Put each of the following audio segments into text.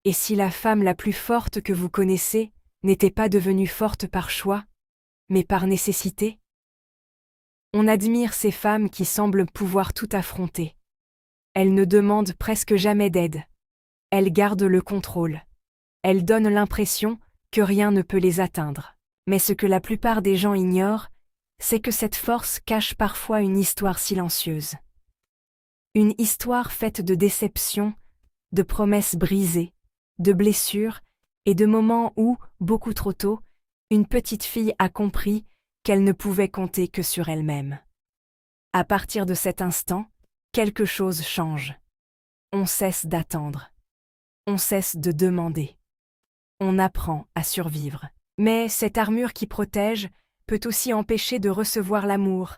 Et si la femme la plus forte que vous connaissez n'était pas devenue forte par choix, mais par nécessité? On admire ces femmes qui semblent pouvoir tout affronter. Elles ne demandent presque jamais d'aide. Elles gardent le contrôle. Elles donnent l'impression que rien ne peut les atteindre. Mais ce que la plupart des gens ignorent, c'est que cette force cache parfois une histoire silencieuse. Une histoire faite de déceptions, de promesses brisées, de blessures et de moments où, beaucoup trop tôt, une petite fille a compris qu'elle ne pouvait compter que sur elle-même. À partir de cet instant, quelque chose change. On cesse d'attendre. On cesse de demander. On apprend à survivre. Mais cette armure qui protège peut aussi empêcher de recevoir l'amour,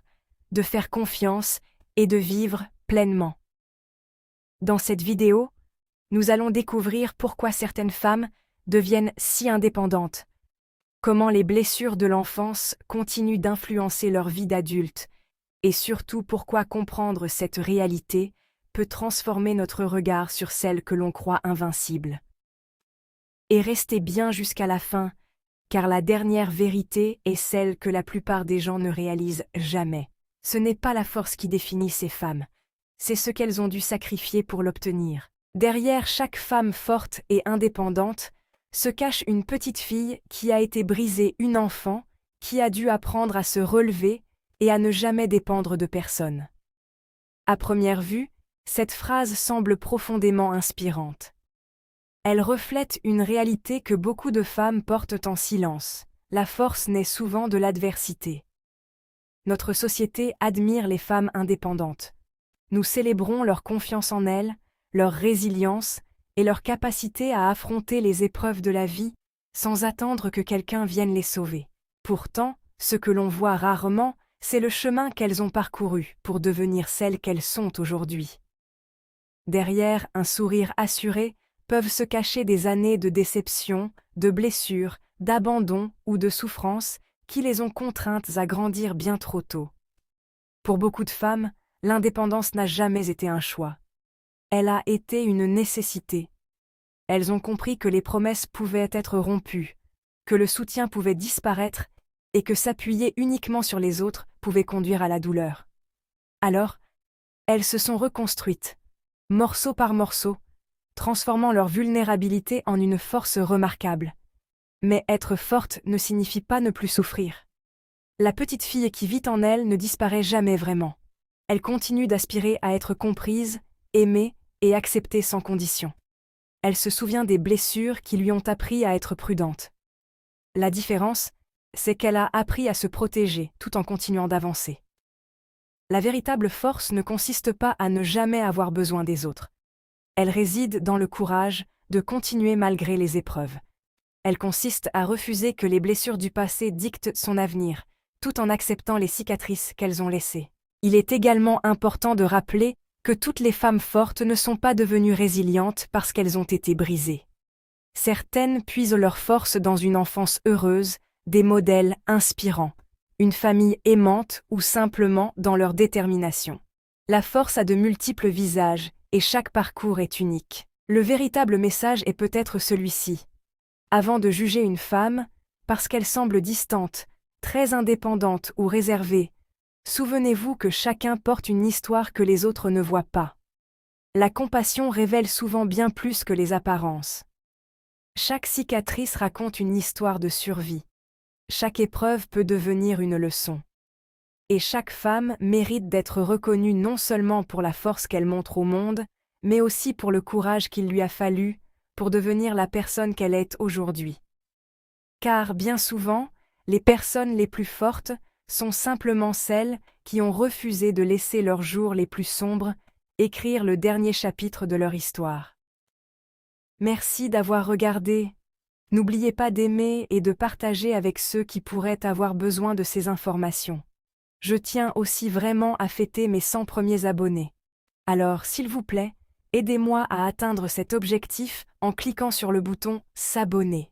de faire confiance et de vivre pleinement. Dans cette vidéo, nous allons découvrir pourquoi certaines femmes deviennent si indépendantes, comment les blessures de l'enfance continuent d'influencer leur vie d'adulte, et surtout pourquoi comprendre cette réalité peut transformer notre regard sur celles que l'on croit invincibles. Et restez bien jusqu'à la fin, car la dernière vérité est celle que la plupart des gens ne réalisent jamais. Ce n'est pas la force qui définit ces femmes, c'est ce qu'elles ont dû sacrifier pour l'obtenir. Derrière chaque femme forte et indépendante se cache une petite fille qui a été brisée, une enfant qui a dû apprendre à se relever et à ne jamais dépendre de personne. À première vue, cette phrase semble profondément inspirante. Elle reflète une réalité que beaucoup de femmes portent en silence. La force naît souvent de l'adversité. Notre société admire les femmes indépendantes. Nous célébrons leur confiance en elles, leur résilience et leur capacité à affronter les épreuves de la vie sans attendre que quelqu'un vienne les sauver. Pourtant, ce que l'on voit rarement, c'est le chemin qu'elles ont parcouru pour devenir celles qu'elles sont aujourd'hui. Derrière un sourire assuré peuvent se cacher des années de déception, de blessures, d'abandon ou de souffrances qui les ont contraintes à grandir bien trop tôt. Pour beaucoup de femmes, l'indépendance n'a jamais été un choix. Elle a été une nécessité. Elles ont compris que les promesses pouvaient être rompues, que le soutien pouvait disparaître et que s'appuyer uniquement sur les autres pouvait conduire à la douleur. Alors, elles se sont reconstruites, morceau par morceau, transformant leur vulnérabilité en une force remarquable. Mais être forte ne signifie pas ne plus souffrir. La petite fille qui vit en elle ne disparaît jamais vraiment. Elle continue d'aspirer à être comprise, aimée et acceptée sans condition. Elle se souvient des blessures qui lui ont appris à être prudente. La différence, c'est qu'elle a appris à se protéger tout en continuant d'avancer. La véritable force ne consiste pas à ne jamais avoir besoin des autres. Elle réside dans le courage de continuer malgré les épreuves. Elle consiste à refuser que les blessures du passé dictent son avenir, tout en acceptant les cicatrices qu'elles ont laissées. Il est également important de rappeler que toutes les femmes fortes ne sont pas devenues résilientes parce qu'elles ont été brisées. Certaines puisent leur force dans une enfance heureuse, des modèles inspirants, une famille aimante ou simplement dans leur détermination. La force a de multiples visages et chaque parcours est unique. Le véritable message est peut-être celui-ci. Avant de juger une femme, parce qu'elle semble distante, très indépendante ou réservée, souvenez-vous que chacun porte une histoire que les autres ne voient pas. La compassion révèle souvent bien plus que les apparences. Chaque cicatrice raconte une histoire de survie. Chaque épreuve peut devenir une leçon. Et chaque femme mérite d'être reconnue non seulement pour la force qu'elle montre au monde, mais aussi pour le courage qu'il lui a fallu pour devenir la personne qu'elle est aujourd'hui. Car bien souvent, les personnes les plus fortes sont simplement celles qui ont refusé de laisser leurs jours les plus sombres écrire le dernier chapitre de leur histoire. Merci d'avoir regardé. N'oubliez pas d'aimer et de partager avec ceux qui pourraient avoir besoin de ces informations. Je tiens aussi vraiment à fêter mes 100 premiers abonnés. Alors, s'il vous plaît, aidez-moi à atteindre cet objectif en cliquant sur le bouton « S'abonner ».